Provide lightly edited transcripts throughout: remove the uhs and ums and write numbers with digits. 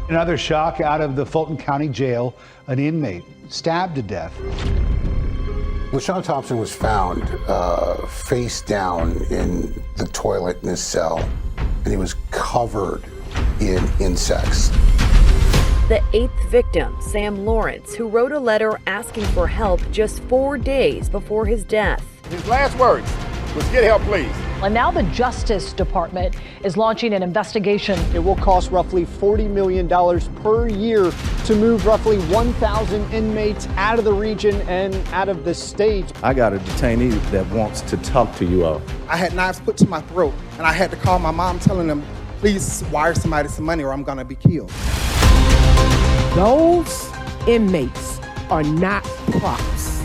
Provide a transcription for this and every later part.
Another shock out of the Fulton County Jail, an inmate stabbed to death. LaShawn Thompson was found face down in the toilet in his cell, and he was covered in insects. The 8th victim, Sam Lawrence, who wrote a letter asking for help just 4 days before his death. His last words was, "Get help, please." And now the Justice Department is launching an investigation. It will cost roughly $40 million per year to move roughly 1,000 inmates out of the region and out of the state. I got a detainee that wants to talk to you all. I had knives put to my throat, and I had to call my mom telling them, please wire somebody some money or I'm gonna be killed. Those inmates are not props.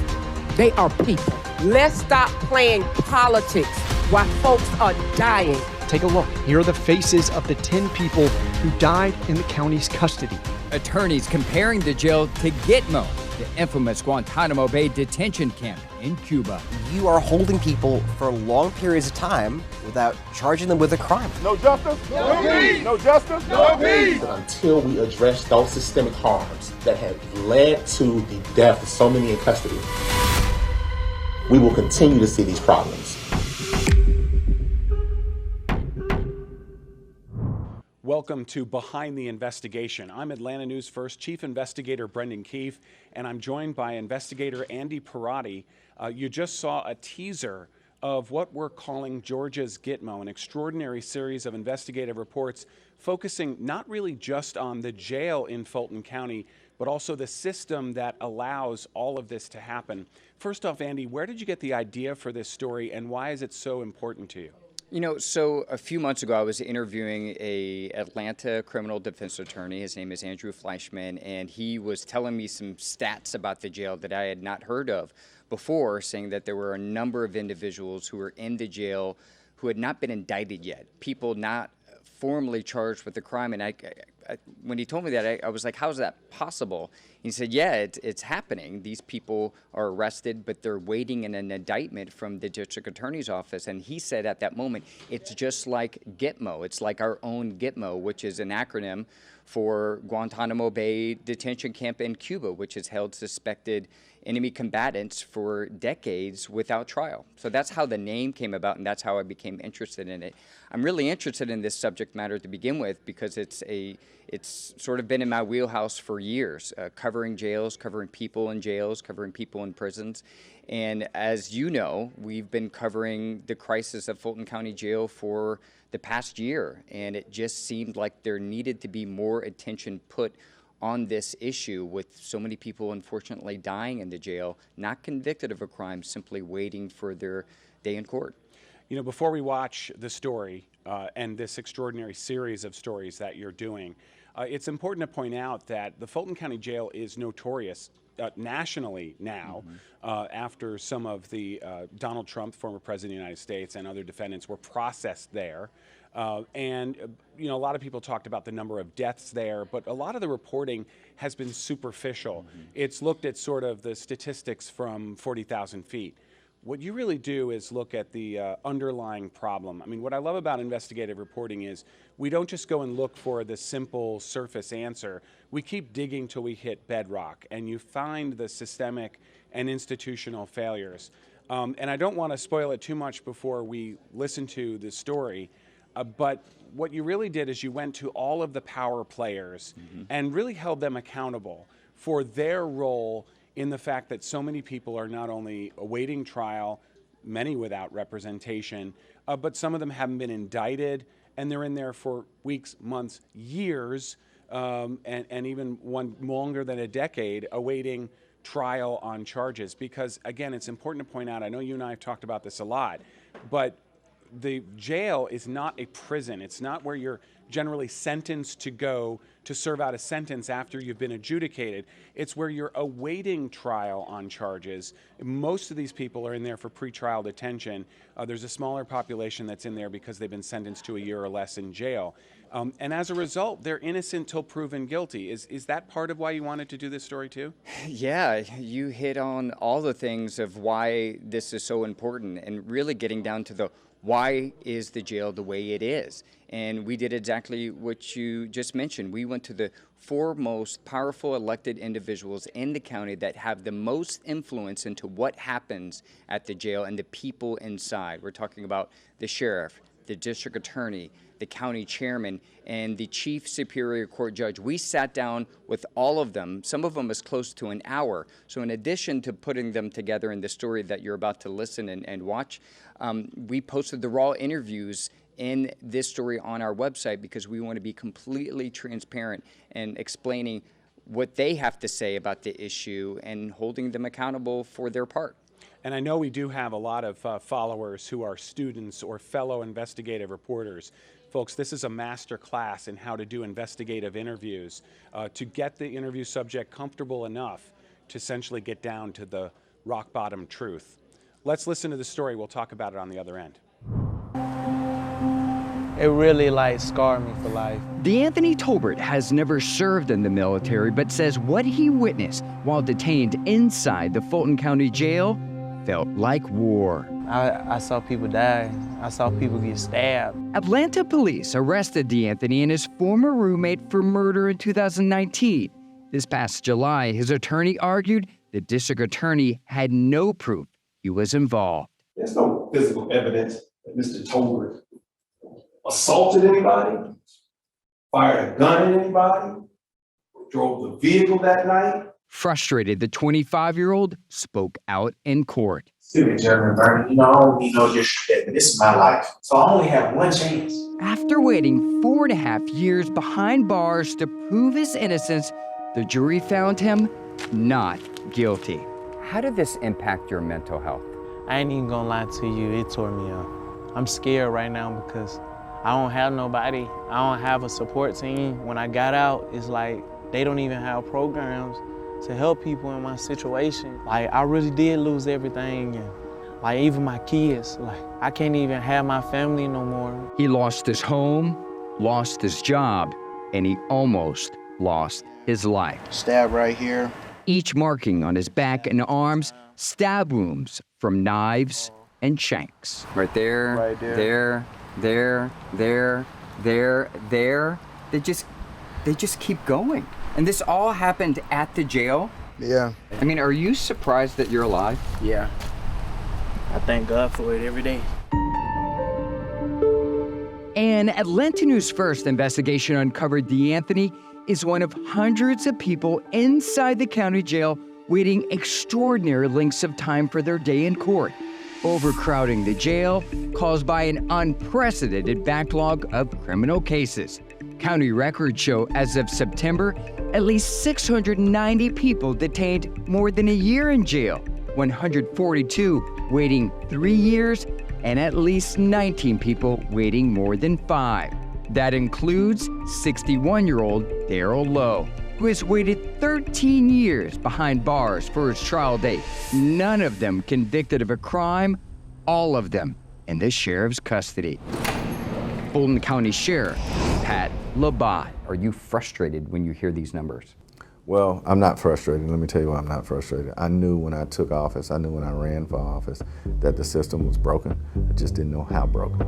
They are people. Let's stop playing politics while folks are dying. Take a look. Here are the faces of the 10 people who died in the county's custody. Attorneys comparing the jail to Gitmo, the infamous Guantanamo Bay detention camp in Cuba. You are holding people for long periods of time without charging them with a crime. No justice, no peace. No justice, no peace. Until we address those systemic harms that have led to the death of so many in custody, we will continue to see these problems. Welcome to Behind the Investigation. I'm Atlanta News First Chief Investigator Brendan Keefe, and I'm joined by Investigator Andy Parati. You just saw a teaser of what we're calling Georgia's Gitmo, an extraordinary series of investigative reports focusing not really just on the jail in Fulton County, but also the system that allows all of this to happen. First off, Andy, where did you get the idea for this story, and why is it so important to you? You know, so a few months ago, I was interviewing a Atlanta criminal defense attorney. His name is Andrew Fleischman, and he was telling me some stats about the jail that I had not heard of before, saying that there were a number of individuals who were in the jail who had not been indicted yet, people not formally charged with the crime. And when he told me that, I was like, how is that possible? He said, yeah, it's happening. These people are arrested, but they're waiting in an indictment from the district attorney's office. And he said at that moment, it's just like Gitmo. It's like our own Gitmo, which is an acronym for Guantanamo Bay Detention Camp in Cuba, which has held suspected enemy combatants for decades without trial. So that's how the name came about, and that's how I became interested in it. I'm really interested in this subject matter to begin with because it's sort of been in my wheelhouse for years, covering jails, covering people in jails, covering people in prisons. And as you know, we've been covering the crisis of Fulton County Jail for the past year, and it just seemed like there needed to be more attention put on this issue, with so many people unfortunately dying in the jail, not convicted of a crime, simply waiting for their day in court. You know, before we watch the story and this extraordinary series of stories that you're doing, it's important to point out that the Fulton County Jail is notorious nationally now, after some of the Donald Trump, former president of the United States, and other defendants were processed there. And, you know, a lot of people talked about the number of deaths there, but a lot of the reporting has been superficial. It's looked at sort of the statistics from 40,000 feet. What you really do is look at the underlying problem. I mean, what I love about investigative reporting is we don't just go and look for the simple surface answer. We keep digging till we hit bedrock, and you find the systemic and institutional failures. And I don't want to spoil it too much before we listen to the story, but what you really did is you went to all of the power players and really held them accountable for their role in the fact that so many people are not only awaiting trial, many without representation, but some of them haven't been indicted, and they're in there for weeks, months, years, and even one longer than a decade, awaiting trial on charges. Because, again, it's important to point out, I know you and I have talked about this a lot, but the jail is not a prison. It's not where you're generally sentenced to go to serve out a sentence after you've been adjudicated. It's where you're awaiting trial on charges. Most of these people are in there for pretrial detention. There's a smaller population that's in there because they've been sentenced to a year or less in jail. And as a result, they're innocent till proven guilty. Is that part of why you wanted to do this story too? Yeah, you hit on all the things of why this is so important, and really getting down to the Why is the jail the way it is? And we did exactly what you just mentioned. We went to the four most powerful elected individuals in the county that have the most influence into what happens at the jail and the people inside. We're talking about the sheriff, the district attorney, the county chairman, and the chief superior court judge. We sat down with all of them, some of them as close to an hour. So in addition to putting them together in the story that you're about to listen and watch, we posted the raw interviews in this story on our website because we want to be completely transparent and explaining what they have to say about the issue and holding them accountable for their part. And I know we do have a lot of followers who are students or fellow investigative reporters. Folks, this is a master class in how to do investigative interviews to get the interview subject comfortable enough to essentially get down to the rock bottom truth. Let's listen to the story. We'll talk about it on the other end. It really scarred me for life. DeAnthony Tober has never served in the military, but says what he witnessed while detained inside the Fulton County Jail felt like war. I saw people die. I saw people get stabbed. Atlanta police arrested DeAnthony and his former roommate for murder in 2019. This past July, his attorney argued the district attorney had no proof he was involved. There's no physical evidence that Mr. Tolbert assaulted anybody, fired a gun at anybody, drove the vehicle that night. Frustrated, the 25-year-old spoke out in court. Excuse me, Chairman Vernon, I don't need no disrespect, but this is my life, so I only have one chance. After waiting 4.5 years behind bars to prove his innocence, the jury found him not guilty. How did this impact your mental health? I ain't even gonna lie to you, it tore me up. I'm scared right now because I don't have nobody. I don't have a support team. When I got out, it's like they don't even have programs to help people in my situation. I really did lose everything, and even my kids. I can't even have my family no more. He lost his home, lost his job, and he almost lost his life. Stab right here. Each marking on his back and arms, stab wounds from knives and shanks. Right there, right there. there. They just keep going. And this all happened at the jail? Yeah. I mean, are you surprised that you're alive? Yeah. I thank God for it every day. An Atlanta News First investigation uncovered DeAnthony is one of hundreds of people inside the county jail waiting extraordinary lengths of time for their day in court. Overcrowding the jail caused by an unprecedented backlog of criminal cases. County records show as of September, at least 690 people detained more than a year in jail, 142 waiting 3 years, and at least 19 people waiting more than 5. That includes 61-year-old Darrell Lowe, who has waited 13 years behind bars for his trial date. None of them convicted of a crime, all of them in the sheriff's custody. Fulton County Sheriff Pat Labat. Are you frustrated when you hear these numbers? Well, I'm not frustrated. Let me tell you why I'm not frustrated. I knew when I took office, I knew when I ran for office that the system was broken. I just didn't know how broken.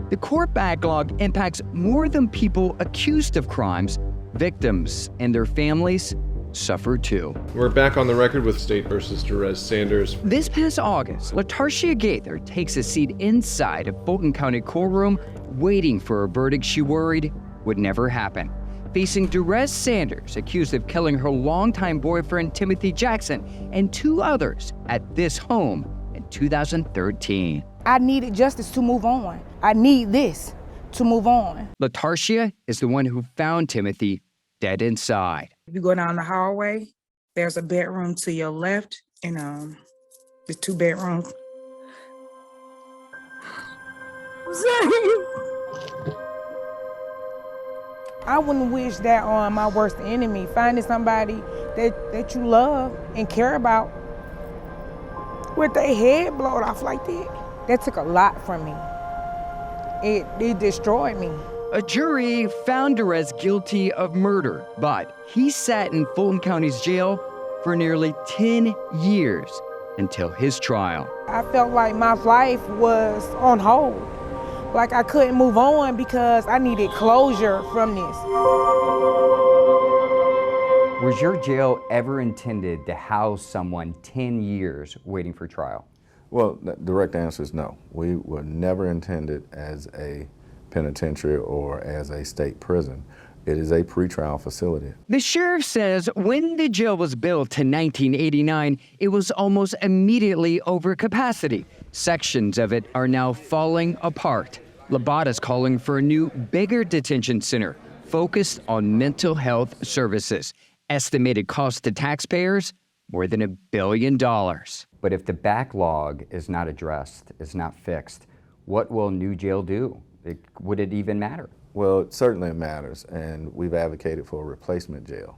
The court backlog impacts more than people accused of crimes. Victims and their families suffer too. We're back on the record with State versus Jerez Sanders. This past August, Latarcia Gaither takes a seat inside a Fulton County courtroom, waiting for a verdict she worried would never happen. Facing Jerez Sanders, accused of killing her longtime boyfriend Timothy Jackson and 2 others at this home in 2013. I needed justice to move on. I need this to move on. Latarcia is the one who found Timothy dead inside. If you go down the hallway, there's a bedroom to your left and the 2 bedrooms. I wouldn't wish that on my worst enemy, finding somebody that you love and care about with their head blown off like that. That took a lot from me. It destroyed me. A jury found Jerez guilty of murder, but he sat in Fulton County's jail for nearly 10 years until his trial. I felt like my life was on hold. Like I couldn't move on because I needed closure from this. Was your jail ever intended to house someone 10 years waiting for trial? Well, the direct answer is no. We were never intended as a penitentiary or as a state prison. It is a pretrial facility. The sheriff says when the jail was built in 1989, it was almost immediately over capacity. Sections of it are now falling apart. Labata's calling for a new, bigger detention center focused on mental health services. Estimated cost to taxpayers, more than $1 billion. But if the backlog is not addressed, is not fixed, what will new jail do? Would it even matter? Well, it certainly matters, and we've advocated for a replacement jail.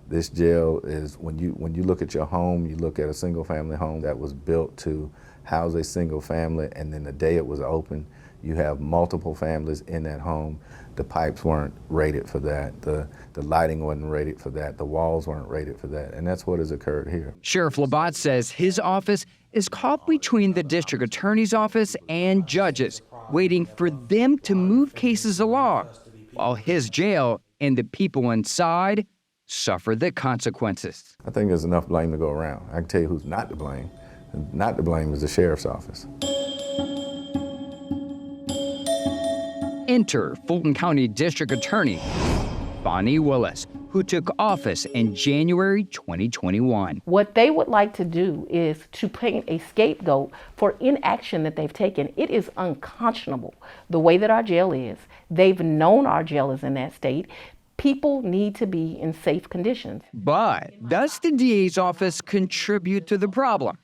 This jail is, when you look at your home, you look at a single family home that was built to house a single family, and then the day it was open, you have multiple families in that home. The pipes weren't rated for that. The lighting wasn't rated for that. The walls weren't rated for that. And that's what has occurred here. Sheriff Labat says his office is caught between the district attorney's office and judges, waiting for them to move cases along, while his jail and the people inside suffer the consequences. I think there's enough blame to go around. I can tell you who's not to blame. Not to blame is the sheriff's office. Enter Fulton County District Attorney Bonnie Willis, who took office in January 2021. What they would like to do is to paint a scapegoat for inaction that they've taken. It is unconscionable the way that our jail is. They've known our jail is in that state. People need to be in safe conditions. But does the DA's office contribute to the problem?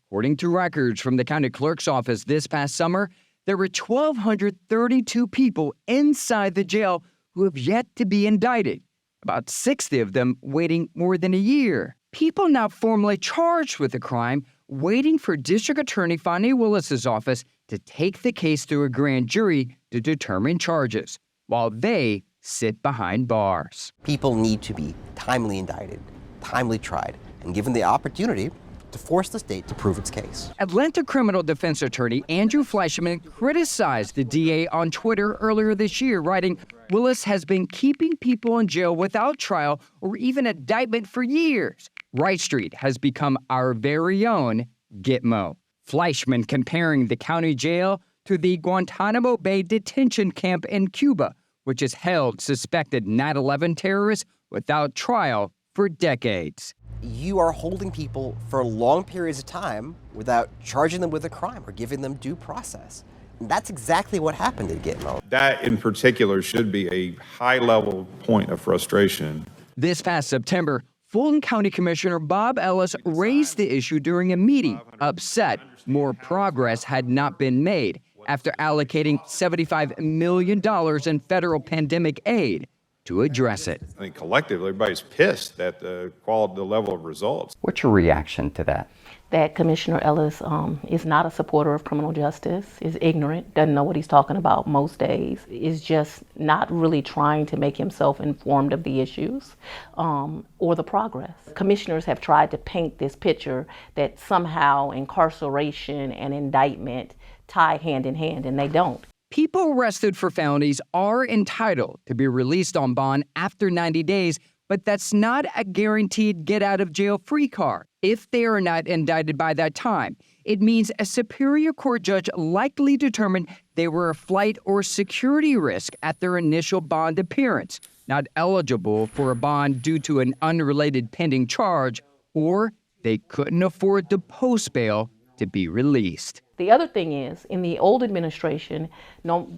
According to records from the county clerk's office this past summer, there were 1,232 people inside the jail who have yet to be indicted, about 60 of them waiting more than a year. People now formally charged with the crime, waiting for District Attorney Bonnie Willis's office to take the case through a grand jury to determine charges, while they sit behind bars. People need to be timely indicted, timely tried, and given the opportunity to force the state to prove its case. Atlanta criminal defense attorney Andrew Fleischman criticized the DA on Twitter earlier this year, writing, "Willis has been keeping people in jail without trial or even indictment for years. Wright Street has become our very own Gitmo." Fleischman comparing the county jail to the Guantanamo Bay detention camp in Cuba, which has held suspected 9/11 terrorists without trial for decades. You are holding people for long periods of time without charging them with a crime or giving them due process. And that's exactly what happened at Gitmo. That in particular should be a high-level point of frustration. This past September, Fulton County Commissioner Bob Ellis raised the issue during a meeting, upset more progress had not been made after allocating $75 million in federal pandemic aid to address it. I think collectively, everybody's pissed at the quality, the level of results. What's your reaction to that? That Commissioner Ellis is not a supporter of criminal justice, is ignorant, doesn't know what he's talking about most days, is just not really trying to make himself informed of the issues or the progress. Commissioners have tried to paint this picture that somehow incarceration and indictment tie hand in hand, and they don't. People arrested for felonies are entitled to be released on bond after 90 days, but that's not a guaranteed get-out-of-jail-free card. If they are not indicted by that time, it means a Superior Court judge likely determined they were a flight or security risk at their initial bond appearance, not eligible for a bond due to an unrelated pending charge, or they couldn't afford to post bail to be released. The other thing is, in the old administration,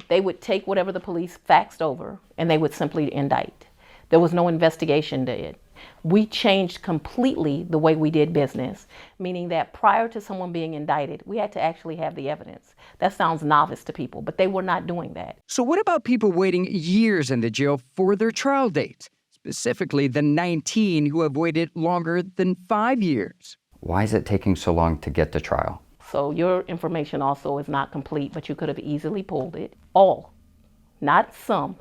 they would take whatever the police faxed over and they would simply indict. There was no investigation did. We changed completely the way we did business, meaning that prior to someone being indicted, we had to actually have the evidence. That sounds novice to people, but they were not doing that. So what about people waiting years in the jail for their trial dates, specifically the 19 who have waited longer than 5 years? Why is it taking so long to get to trial? So your information also is not complete, but you could have easily pulled it. All, not some,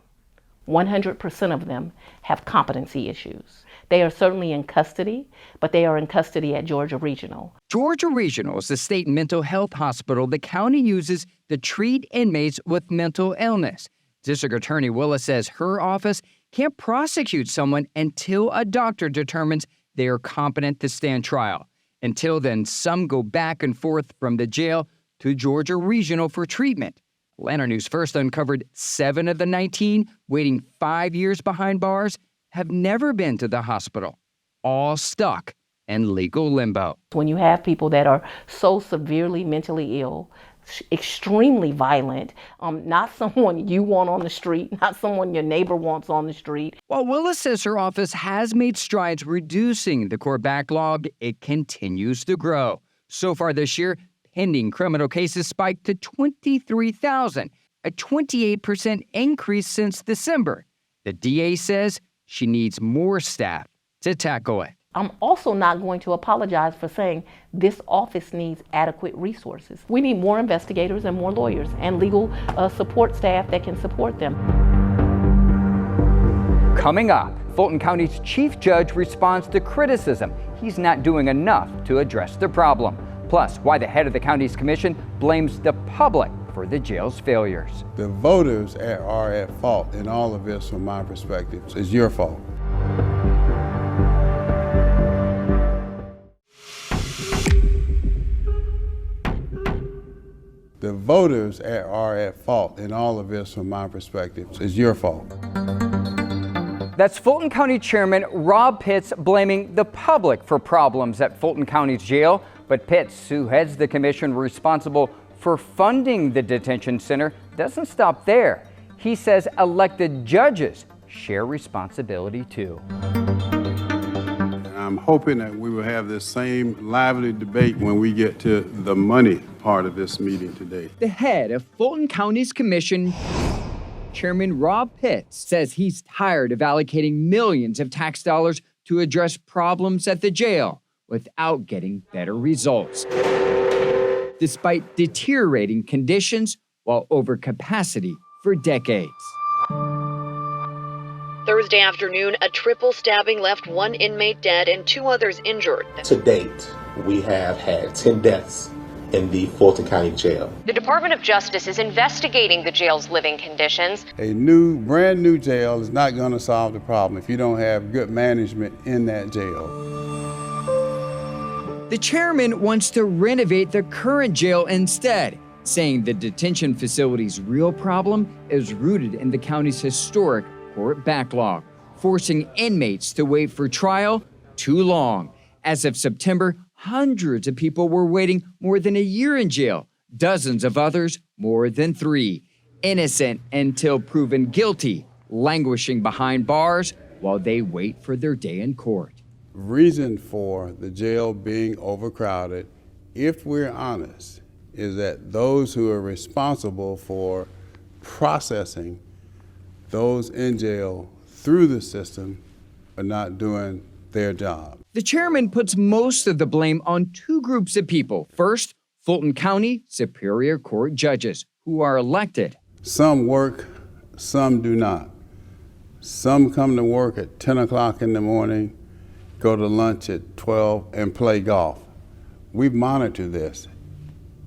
100% of them have competency issues. They are certainly in custody, but they are in custody at Georgia Regional. Georgia Regional is the state mental health hospital the county uses to treat inmates with mental illness. District Attorney Willis says her office can't prosecute someone until a doctor determines they are competent to stand trial. Until then, some go back and forth from the jail to Georgia Regional for treatment. Atlanta News First uncovered 7 of the 19 waiting 5 years behind bars have never been to the hospital, all stuck in legal limbo. When you have people that are so severely mentally ill, extremely violent, not someone you want on the street, not someone your neighbor wants on the street. While Willis says her office has made strides reducing the court backlog, it continues to grow. So far this year, pending criminal cases spiked to 23,000, a 28% increase since December. The DA says she needs more staff to tackle it. I'm also not going to apologize for saying this office needs adequate resources. We need more investigators and more lawyers and legal support staff that can support them. Coming up, Fulton County's chief judge responds to criticism. He's not doing enough to address the problem. Plus, why the head of the county's commission blames the public for the jail's failures. The voters are at fault in all of this from my perspective. It's your fault. The voters are at fault in all of this from my perspective. It's your fault. That's Fulton County Chairman Rob Pitts blaming the public for problems at Fulton County's jail. But Pitts, who heads the commission responsible for funding the detention center, doesn't stop there. He says elected judges share responsibility too. I'm hoping that we will have this same lively debate when we get to the money part of this meeting today. The head of Fulton County's commission, Chairman Rob Pitts, says he's tired of allocating millions of tax dollars to address problems at the jail without getting better results. Despite deteriorating conditions while over capacity for decades. Thursday afternoon, a triple stabbing left 1 inmate dead and 2 others injured. To date, we have had 10 deaths in the Fulton County Jail. The Department of Justice is investigating the jail's living conditions. A brand new jail is not going to solve the problem if you don't have good management in that jail. The chairman wants to renovate the current jail instead, saying the detention facility's real problem is rooted in the county's historic court backlog, forcing inmates to wait for trial too long. As of September, hundreds of people were waiting more than a year in jail, dozens of others more than 3. Innocent until proven guilty, languishing behind bars while they wait for their day in court. Reason for the jail being overcrowded, if we're honest, is that those who are responsible for processing those in jail through the system are not doing their job. The chairman puts most of the blame on 2 groups of people. First, Fulton County Superior Court judges who are elected. Some work, some do not. Some come to work at 10 o'clock in the morning, go to lunch at 12, and play golf. We monitor this.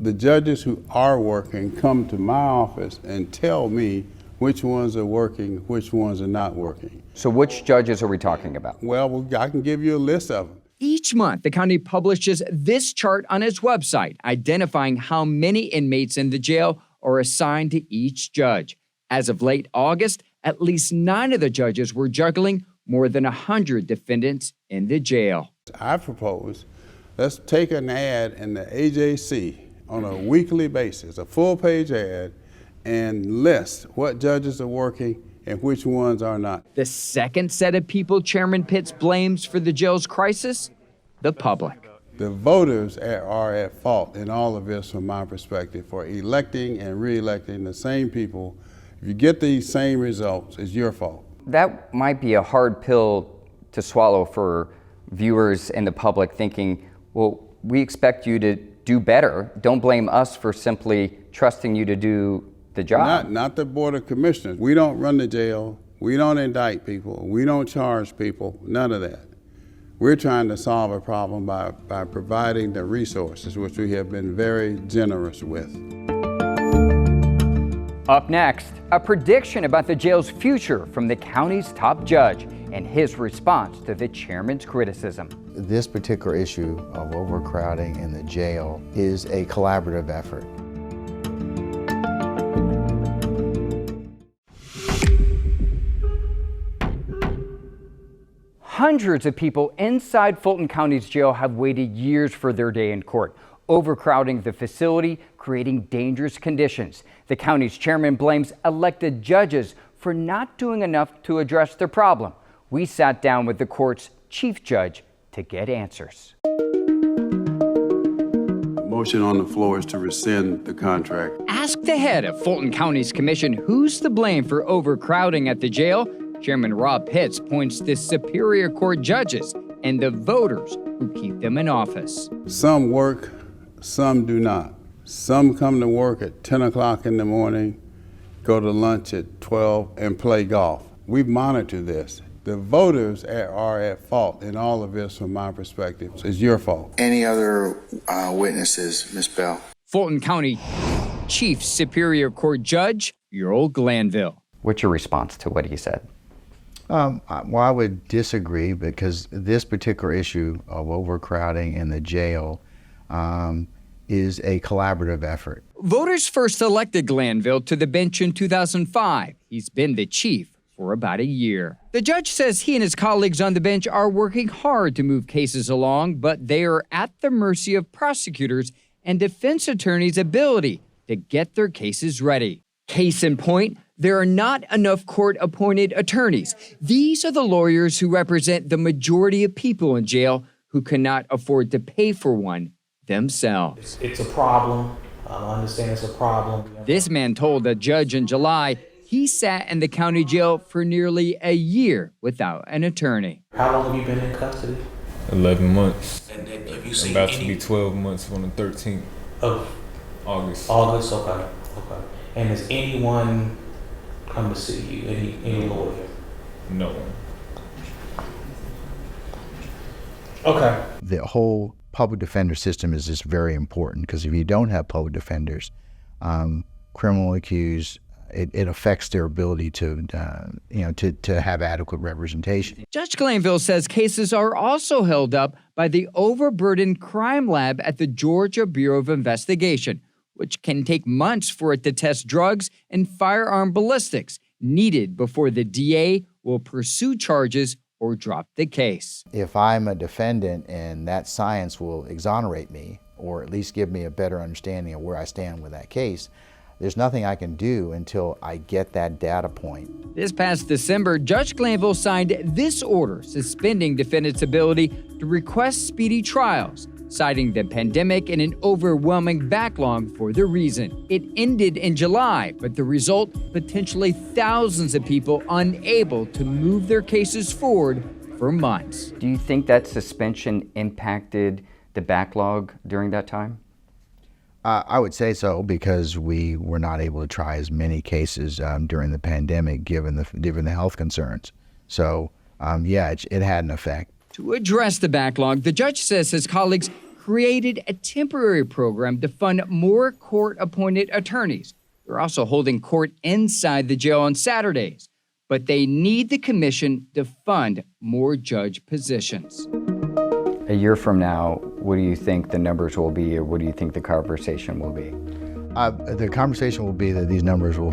The judges who are working come to my office and tell me which ones are working, which ones are not working. So which judges are we talking about? Well, I can give you a list of them. Each month, the county publishes this chart on its website, identifying how many inmates in the jail are assigned to each judge. As of late August, at least 9 of the judges were juggling more than 100 defendants in the jail. I propose, let's take an ad in the AJC on a weekly basis, a full-page ad, and list what judges are working and which ones are not. The second set of people Chairman Pitts blames for the jail's crisis, the public. The voters are at fault in all of this from my perspective for electing and re-electing the same people. If you get these same results, it's your fault. That might be a hard pill to swallow for viewers and the public thinking, well, we expect you to do better. Don't blame us for simply trusting you to do the job. Not the Board of Commissioners. We don't run the jail. We don't indict people. We don't charge people. None of that. We're trying to solve a problem by providing the resources, which we have been very generous with. Up next, a prediction about the jail's future from the county's top judge and his response to the chairman's criticism. This particular issue of overcrowding in the jail is a collaborative effort. Hundreds of people inside Fulton County's jail have waited years for their day in court, overcrowding the facility, creating dangerous conditions. The county's chairman blames elected judges for not doing enough to address the problem. We sat down with the court's chief judge to get answers. Motion on the floor is to rescind the contract. Ask the head of Fulton County's commission who's to blame for overcrowding at the jail. Chairman Rob Pitts points to Superior Court judges and the voters who keep them in office. Some work, some do not. Some come to work at 10 o'clock in the morning, go to lunch at 12, and play golf. We monitor this. The voters are at fault in all of this from my perspective. It's your fault. Any other witnesses, Ms. Bell? Fulton County Chief Superior Court Judge Earl Glanville. What's your response to what he said? Well, I would disagree because this particular issue of overcrowding in the jail is a collaborative effort. Voters first elected Glanville to the bench in 2005. He's been the chief for about a year. The judge says he and his colleagues on the bench are working hard to move cases along, but they are at the mercy of prosecutors and defense attorneys' ability to get their cases ready. Case in point, there are not enough court-appointed attorneys. These are the lawyers who represent the majority of people in jail who cannot afford to pay for one themselves. It's a problem. I understand it's a problem. This man told a judge in July he sat in the county jail for nearly a year without an attorney. How long have you been in custody? 11 months. And have you seen about to be 12 months on the 13th of August. August, okay. And has anyone come to see you? Any lawyer? No one. Okay. The whole public defender system is just very important because if you don't have public defenders, criminal accused, it affects their ability to have adequate representation. Judge Glanville says cases are also held up by the overburdened crime lab at the Georgia Bureau of Investigation, which can take months for it to test drugs and firearm ballistics needed before the DA will pursue charges or drop the case. If I'm a defendant and that science will exonerate me, or at least give me a better understanding of where I stand with that case, there's nothing I can do until I get that data point. This past December, Judge Glanville signed this order suspending defendants' ability to request speedy trials, citing the pandemic and an overwhelming backlog for the reason. It ended in July, but the result, potentially thousands of people unable to move their cases forward for months. Do you think that suspension impacted the backlog during that time? I would say so because we were not able to try as many cases during the pandemic given the health concerns. So yeah, it had an effect. To address the backlog, the judge says his colleagues created a temporary program to fund more court-appointed attorneys. They're also holding court inside the jail on Saturdays, but they need the commission to fund more judge positions. A year from now, what do you think the numbers will be, or what do you think the conversation will be? The conversation will be that these numbers will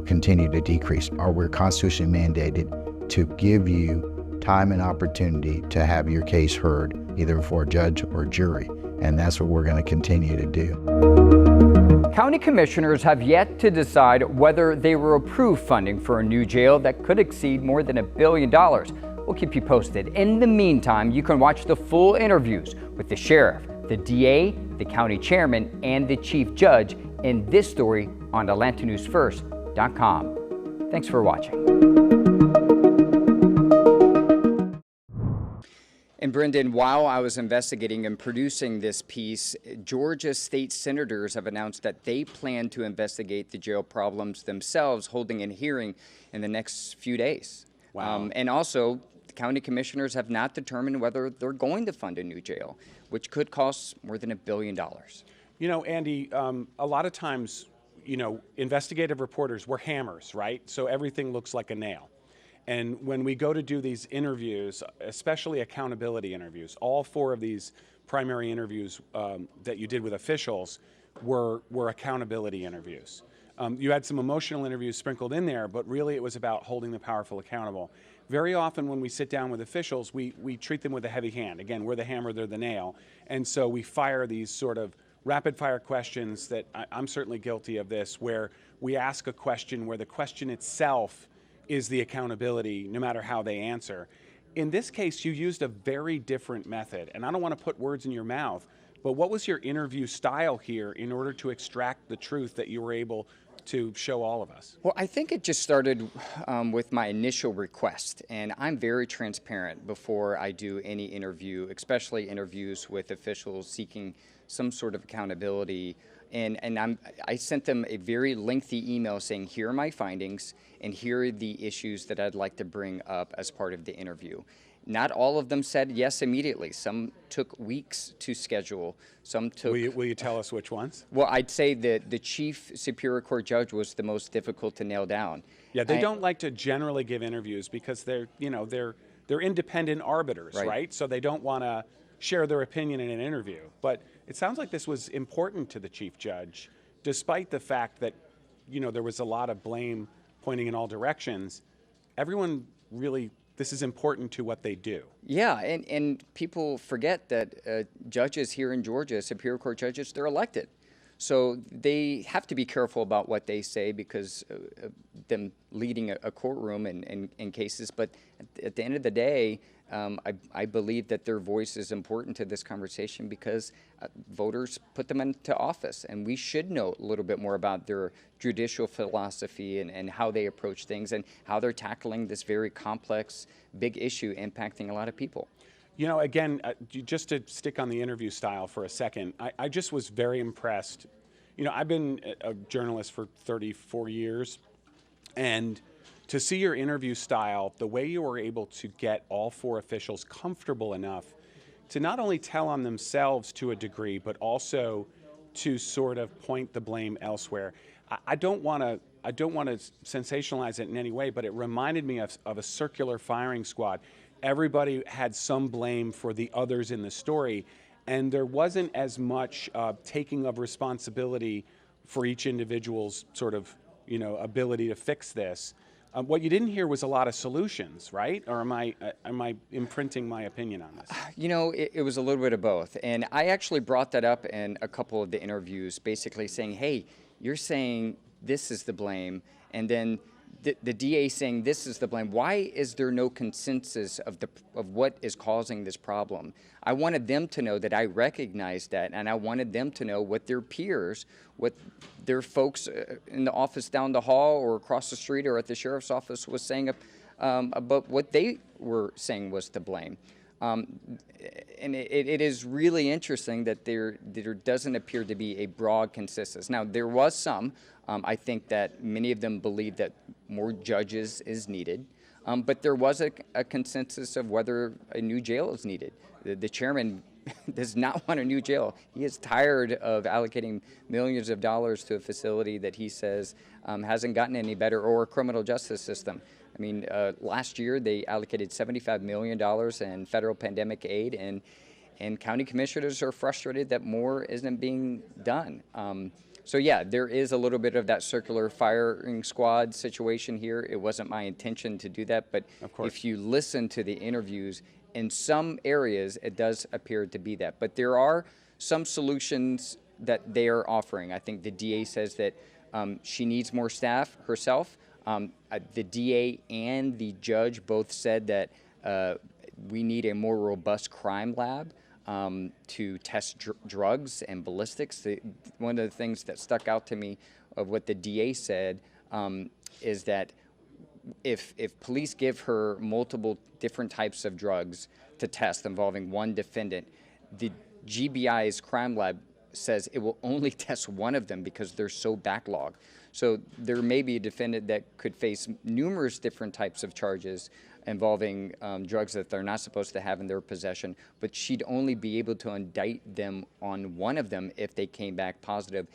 continue to decrease. We're constitutionally mandated to give you time and opportunity to have your case heard, either before a judge or jury, and that's what we're going to continue to do. County commissioners have yet to decide whether they will approve funding for a new jail that could exceed more than $1 billion. We'll keep you posted. In the meantime, you can watch the full interviews with the sheriff, the DA, the county chairman, and the chief judge in this story on AtlantaNewsFirst.com. Thanks for watching. And Brendan, while I was investigating and producing this piece, Georgia state senators have announced that they plan to investigate the jail problems themselves, holding a hearing in the next few days. Wow. And also, county commissioners have not determined whether they're going to fund a new jail, which could cost more than $1 billion. You know, Andy, a lot of times, you know, investigative reporters, we're hammers, right? So everything looks like a nail. And when we go to do these interviews, especially accountability interviews, all 4 of these primary interviews that you did with officials were accountability interviews. You had some emotional interviews sprinkled in there, but really it was about holding the powerful accountable. Very often when we sit down with officials, we treat them with a heavy hand. Again, we're the hammer, they're the nail. And so we fire these sort of rapid fire questions that I'm certainly guilty of this, where we ask a question where the question itself is the accountability, no matter how they answer. In this case, you used a very different method, and I don't want to put words in your mouth, but what was your interview style here in order to extract the truth that you were able to show all of us? Well, I think it just started with my initial request, and I'm very transparent before I do any interview, especially interviews with officials seeking some sort of accountability. And I sent them a very lengthy email saying, here are my findings, and here are the issues that I'd like to bring up as part of the interview. Not all of them said yes immediately. Some took weeks to schedule. Some took... Will you tell us which ones? Well, I'd say that the chief Superior Court judge was the most difficult to nail down. Yeah, they don't like to generally give interviews because they're independent arbiters, right? So they don't want to share their opinion in an interview. But it sounds like this was important to the chief judge, despite the fact that, you know, there was a lot of blame pointing in all directions. Everyone really, this is important to what they do. Yeah, and people forget that judges here in Georgia, Superior Court judges, they're elected. So they have to be careful about what they say because of them leading a courtroom in cases. But at the end of the day, I believe that their voice is important to this conversation because voters put them into office, and we should know a little bit more about their judicial philosophy and how they approach things and how they're tackling this very complex, big issue impacting a lot of people. You know, again, just to stick on the interview style for a second, I just was very impressed. You know, I've been a journalist for 34 years, and to see your interview style, the way you were able to get all 4 officials comfortable enough to not only tell on themselves to a degree, but also to sort of point the blame elsewhere. I don't want to sensationalize it in any way, but it reminded me of a circular firing squad. Everybody had some blame for the others in the story, and there wasn't as much taking of responsibility for each individual's sort of, you know, ability to fix this. What you didn't hear was a lot of solutions, right? Or am I imprinting my opinion on this? You know, it was a little bit of both. And I actually brought that up in a couple of the interviews, basically saying, hey, you're saying this is the blame, and then the DA saying this is the blame. Why is there no consensus of what is causing this problem? I wanted them to know that I recognized that, and I wanted them to know what their peers, what their folks in the office down the hall or across the street or at the sheriff's office was saying about what they were saying was to blame. And it is really interesting that there doesn't appear to be a broad consensus. Now, there was some. I think that many of them believe that more judges is needed. But there was a consensus of whether a new jail is needed. The chairman does not want a new jail. He is tired of allocating millions of dollars to a facility that he says hasn't gotten any better, or a criminal justice system. I mean, last year they allocated $75 million in federal pandemic aid, and county commissioners are frustrated that more isn't being done. So yeah, there is a little bit of that circular firing squad situation here. It wasn't my intention to do that, but if you listen to the interviews, in some areas it does appear to be that. But there are some solutions that they are offering. I think the DA says that she needs more staff herself. The DA and the judge both said that we need a more robust crime lab to test drugs and ballistics. One of the things that stuck out to me of what the DA said is that if police give her multiple different types of drugs to test involving one defendant, the GBI's crime lab says it will only test one of them because they're so backlogged. So there may be a defendant that could face numerous different types of charges involving drugs that they're not supposed to have in their possession, but she'd only be able to indict them on one of them if they came back positive.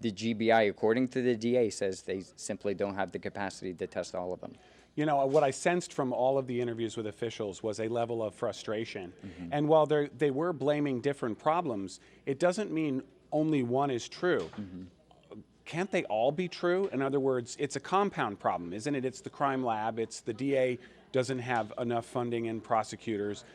The GBI, according to the DA, says they simply don't have the capacity to test all of them. You know, what I sensed from all of the interviews with officials was a level of frustration. And while they were blaming different problems, it doesn't mean only one is true. Can't they all be true? In other words, it's a compound problem, isn't it? It's the crime lab, it's the DA doesn't have enough funding and prosecutors,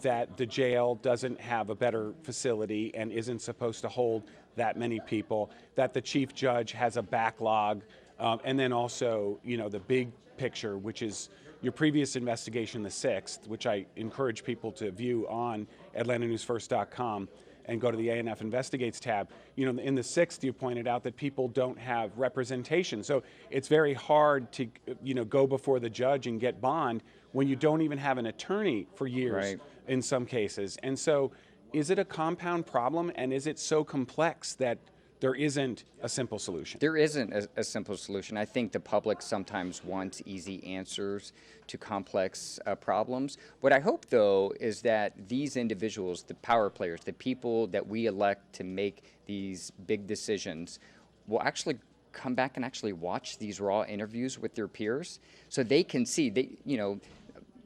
that the jail doesn't have a better facility and isn't supposed to hold that many people, that the chief judge has a backlog, and then also, you know, the big picture, which is your previous investigation, the 6th, which I encourage people to view on AtlantaNewsFirst.com and go to the ANF Investigates tab. You know, in the 6th, you pointed out that people don't have representation. So it's very hard to, you know, go before the judge and get bond when you don't even have an attorney for years in some cases. And so is it a compound problem, and is it so complex that there isn't a simple solution? There isn't a simple solution. I think the public sometimes wants easy answers to complex problems. What I hope, though, is that these individuals, the power players, the people that we elect to make these big decisions, will actually come back and actually watch these raw interviews with their peers so they can see, you know,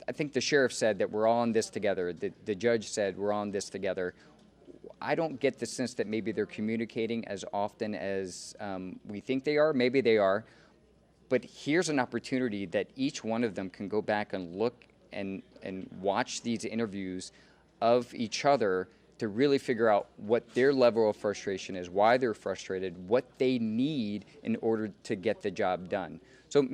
I think the sheriff said that we're all in this together. The judge said we're all in this together. I don't get the sense that maybe they're communicating as often as we think they are. Maybe they are. But here's an opportunity that each one of them can go back and look and watch these interviews of each other to really figure out what their level of frustration is, why they're frustrated, what they need in order to get the job done. So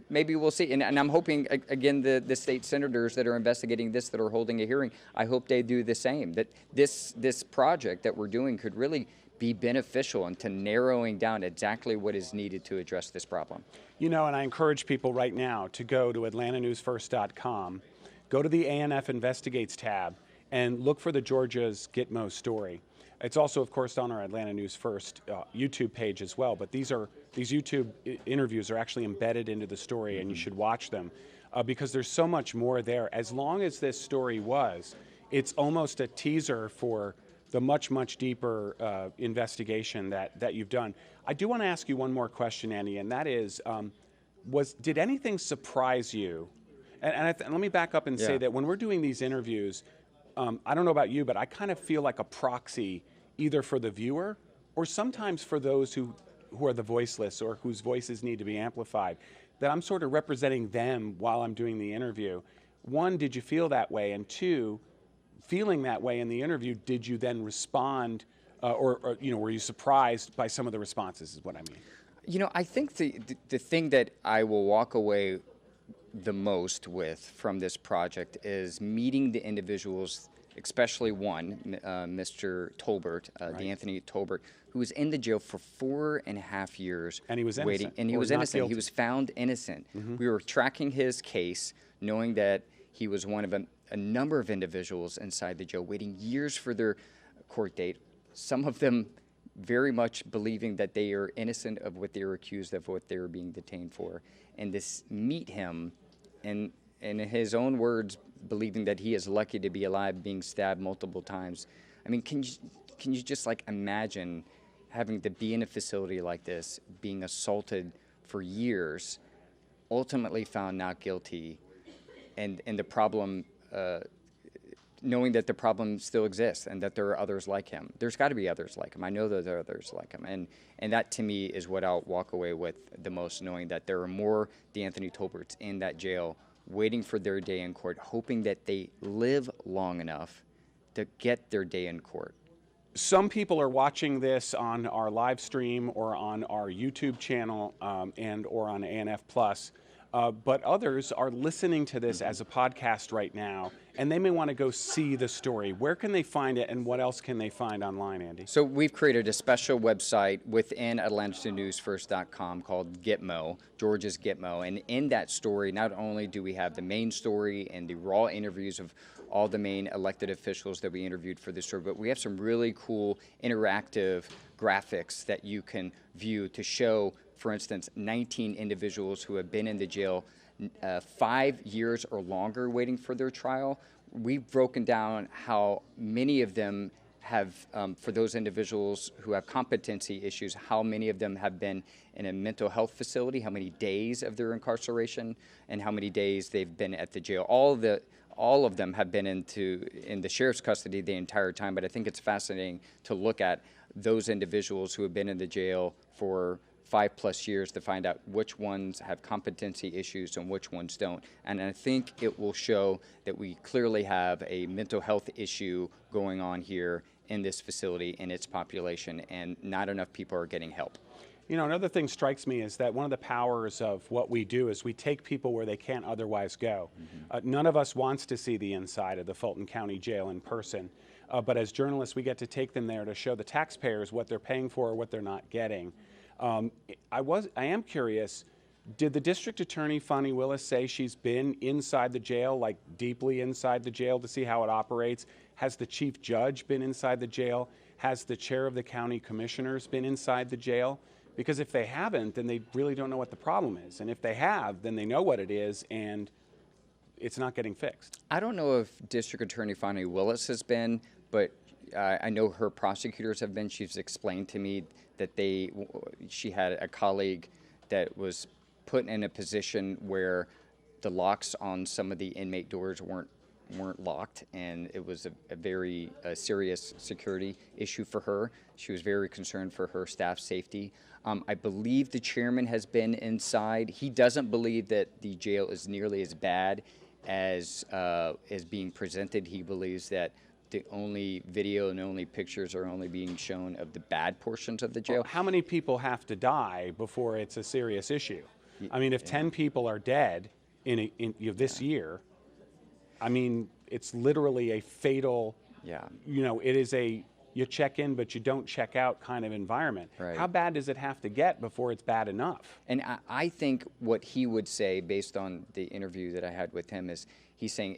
maybe we'll see. And I'm hoping, again, the state senators that are investigating this, that are holding a hearing, I hope they do the same, that this project that we're doing could really be beneficial into narrowing down exactly what is needed to address this problem. You know, and I encourage people right now to go to AtlantaNewsFirst.com, go to the ANF Investigates tab, and look for the Georgia's Gitmo story. It's also, of course, on our Atlanta News First YouTube page as well, but these YouTube interviews are actually embedded into the story, and you should watch them because there's so much more there. As long as this story was, it's almost a teaser for the much, much deeper investigation that you've done. I do want to ask you one more question, Annie, and that is, did anything surprise you? And let me back up and say that when we're doing these interviews, I don't know about you, but I kind of feel like a proxy either for the viewer or sometimes for those who are the voiceless or whose voices need to be amplified, that I'm sort of representing them while I'm doing the interview. One, did you feel that way? And two, feeling that way in the interview, did you then respond or you know, were you surprised by some of the responses is what I mean? You know, I think the thing that I will walk away the most with from this project is meeting the individuals, especially one, Mr. Tolbert, DeAnthony Tober, who was in the jail for 4.5 years. And he was waiting, innocent. and he was innocent. He was found innocent. We were tracking his case, knowing that he was one of a number of individuals inside the jail, waiting years for their court date. Some of them very much believing that they are innocent of what they were accused of, what they were being detained for. And to meet him, and in his own words, believing that he is lucky to be alive, being stabbed multiple times. I mean, can you just like imagine having to be in a facility like this, being assaulted for years, ultimately found not guilty, and the problem, knowing that the problem still exists and that there are others like him. There's got to be others like him. I know that there are others like him. And that, to me, is what I'll walk away with the most, knowing that there are more DeAnthony Toberts in that jail waiting for their day in court, hoping that they live long enough to get their day in court. Some people are watching this on our live stream or on our YouTube channel and or on ANF Plus. But others are listening to this as a podcast right now, and they may want to go see the story. Where can they find it, and what else can they find online, Andy? So we've created a special website within AtlantaNewsFirst.com called Gitmo, Georgia's Gitmo. And in that story, not only do we have the main story and the raw interviews of all the main elected officials that we interviewed for this story, but we have some really cool interactive graphics that you can view to show, for instance, 19 individuals who have been in the jail 5 years or longer waiting for their trial. We've broken down how many of them have, for those individuals who have competency issues, how many of them have been in a mental health facility, how many days of their incarceration, and how many days they've been at the jail. All of them have been in the sheriff's custody the entire time, but I think it's fascinating to look at those individuals who have been in the jail for 5+ years to find out which ones have competency issues and which ones don't. And I think it will show that we clearly have a mental health issue going on here in this facility and its population, and not enough people are getting help. You know, another thing strikes me is that one of the powers of what we do is we take people where they can't otherwise go. None of us wants to see the inside of the Fulton County Jail in person, but as journalists, we get to take them there to show the taxpayers what they're paying for or what they're not getting. I am curious, did the district attorney, Fani Willis, say she's been inside the jail, like deeply inside the jail, to see how it operates? Has the chief judge been inside the jail? Has the chair of the county commissioners been inside the jail? Because if they haven't, then they really don't know what the problem is. And if they have, then they know what it is, and it's not getting fixed. I don't know if District Attorney Fani Willis has been, but I know her prosecutors have been. She's explained to me that she had a colleague that was put in a position where the locks on some of the inmate doors weren't locked, and it was a very serious security issue for her. She was very concerned for her staff's safety. I believe the chairman has been inside. He doesn't believe that the jail is nearly as bad as being presented. He believes that the only video and only pictures are only being shown of the bad portions of the jail. Well, how many people have to die before it's a serious issue? I mean, if 10 people are dead in this year, I mean, it's literally a fatal, you know, it is a you check in but you don't check out kind of environment. Right. How bad does it have to get before it's bad enough? And I think what he would say, based on the interview that I had with him, is he's saying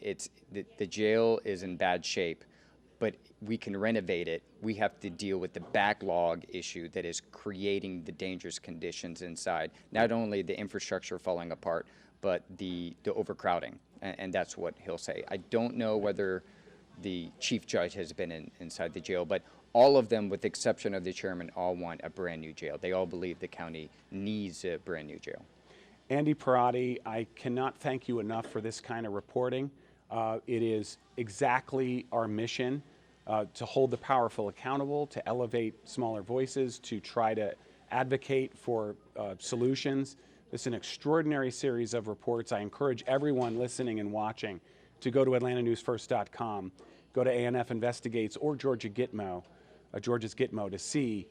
the jail is in bad shape, but we can renovate it. We have to deal with the backlog issue that is creating the dangerous conditions inside. Not only the infrastructure falling apart, but the overcrowding. And that's what he'll say. I don't know whether the chief judge has been inside the jail, but all of them, with the exception of the chairman, all want a brand new jail. They all believe the county needs a brand new jail. Andy Parati, I cannot thank you enough for this kind of reporting. It is exactly our mission to hold the powerful accountable, to elevate smaller voices, to try to advocate for solutions. This is an extraordinary series of reports. I encourage everyone listening and watching to go to AtlantaNewsFirst.com, go to ANF Investigates or Georgia's Gitmo to see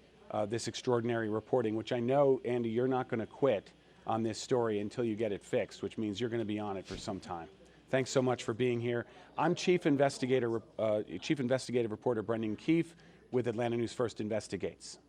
this extraordinary reporting, which I know, Andy, you're not going to quit on this story until you get it fixed, which means you're going to be on it for some time. Thanks so much for being here. I'm Chief Investigative Reporter Brendan Keefe with Atlanta News First Investigates.